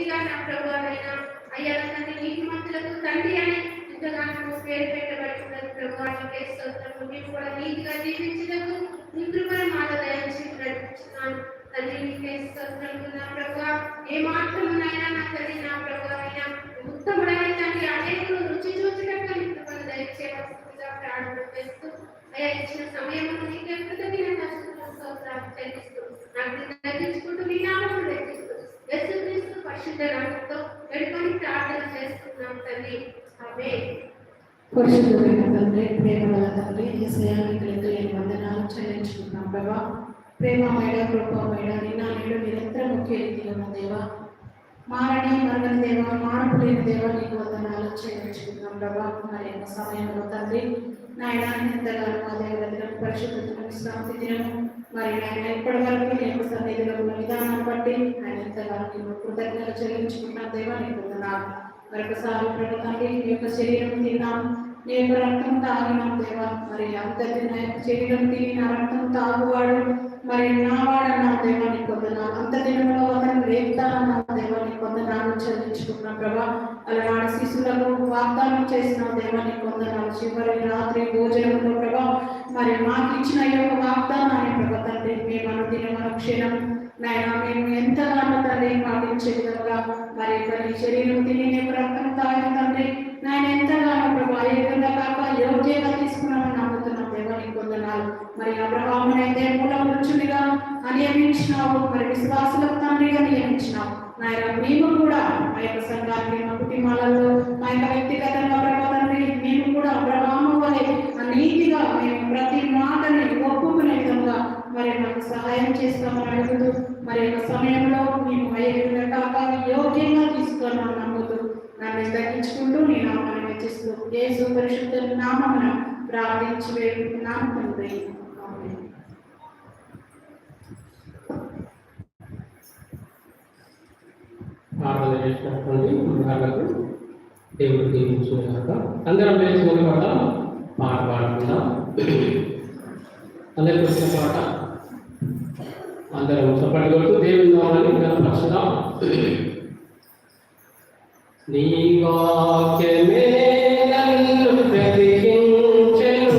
పూర్తిగా నా ప్రభువైనా అయ్యా తండ్రి నీతిమంతులకు తండ్రి అని ఇంతగానో పేరు పెట్టబడుతున్నది ప్రభువానికి స్తోత్రము. మేము కూడా నీతిగా జీవించటకు నీ కృపను మాకు దయచేసి నడిపించున్నాను తండ్రి. నీకే స్తోత్రము నా ప్రభువా. ఏ మాత్రమునైనా నా తండ్రి నా ప్రభువైనా ఉత్తముడైన తండ్రి అనేకులు రుచి చూసినట్టు నీ కృపను దయచేయవలసిందిగా ప్రార్థన చేస్తూ అయ్యా ఇచ్చిన సమయము నీకే కృతజ్ఞత స్తోత్రాలు చెల్లిస్తూ నాకు తగ్గించుకుంటూ నీ నామమును రక్షిస్తూ యేసుక్రీస్తు పరిశుద్ధ నామముతో వేడుకొని ప్రార్థన చేస్తున్నాం తండ్రి. ఆమేన్. పరిశుద్ధమైన తండ్రి, ప్రేమగల తండ్రి, యేసయ్యా నీకు వందనాలు చెల్లించుకుంటున్నాం ప్రభా. ప్రేమమేడ కృపమేడ నిన్న నేడు నిరంతరం ముఖ్య రీతిలో దేవా, మారని మరగని దేవ, మార్పు లేని దేవ నీకు వందనాలు చెల్లించుకుంటున్నాం ప్రభా. మరి యొక్క సమయంలో తండ్రి నాయన ఎంతగానో మా దేవుల పరిశుద్ధతను విశ్రాంతి దినము మరి ఆయన ఇప్పటి వరకు నీ యొక్క సన్నిధిలో ఉన్న విధానాన్ని బట్టి ఆయన ఎంతగానో నేను కృతజ్ఞతలు చెల్లించుకుంటున్నాం దేవా నీకు వందనాలు. మరొకసారి ప్రభుత్వానికి నీ యొక్క శరీరం తిన్నాం, నీ యొక్క రక్తం తాగినాం దేవా. మరి అంతటి నా యొక్క శరీరం తిని నా రక్తం తాగువాడు మరి నా వాడన్నాం దేవా నీకు వందనాలు. అంత దినంలో అతను రేపుతానన్నాం దేవా నీకు వందనాలు చెల్లించుకుంటున్నాం ప్రభా. అలనాడు శిశువులకు వాగ్దానం చేసిన దేవా నీకు వందనాలు. చివరి రాత్రి భోజనంలో ప్రభా మరి మాకు ఇచ్చిన ఈ యొక్క వాగ్దానాన్ని ప్రభా తండ్రి మేము అనుదిన క్షణం నాయన మేము ఎంతగానో తండ్రి పాటించే విధంగా మరి నీ శరీరం తిని నీ రక్తం తాగిన తండ్రి నాయన ఎంతగానో ప్రభా ఏకంగా కాక యోగ్యంగా తీసుకున్నామని నమ్ముతున్నాం దేవా నీకు వందనాలు. మరి అబ్రహామునైతే మూల పురుషునిగా నియమించినావు, మరి విశ్వాసులకు తండ్రిగా నియమించినావు నాయన. మేము కూడా మా యొక్క సంఘానికి మా కుటుంబాలలో మా యొక్క వ్యక్తిగతంగా ప్రభా తండ్రి మేము కూడా అబ్రహాము వలె నీతిగా మేము ప్రతి మాటని ఒప్పుకునే విధంగా మరి మాకు సహాయం చేస్తామని అడుగుతూ మరి యొక్క సమయంలో మేము అయ్యేగా కాక యోగ్యంగా తీసుకున్నాం నమ్ముతూ నన్ను తగ్గించుకుంటూ నీ నామాన్ని వెచ్చిస్తూ యేసు పరిశుద్ధ నామమున ప్రార్థించి వేడుకుంటున్నాను తండ్రి. ప్రార్థన చేసినటువంటి మహిళలకు దేవుడు దీవించుగాక. అందరం లేచి ఒక పాట పాడుకుందాం. అందరికి వచ్చిన పాట అందరం చప్పటి కొడుతూ దేవుని నామాన్ని గణపరచుదాం. నీ వాక్యమే నన్ను బ్రతికించెను,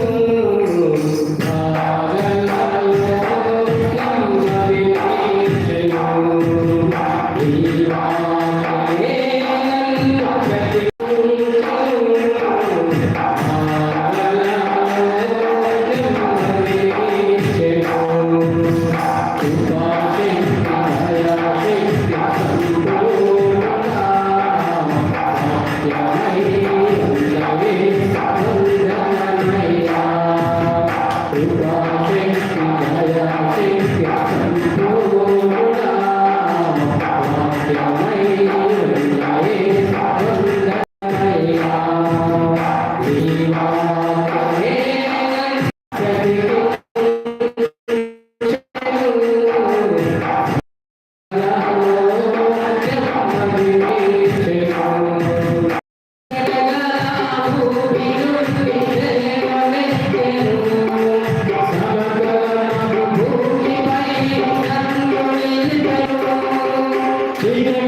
Amen.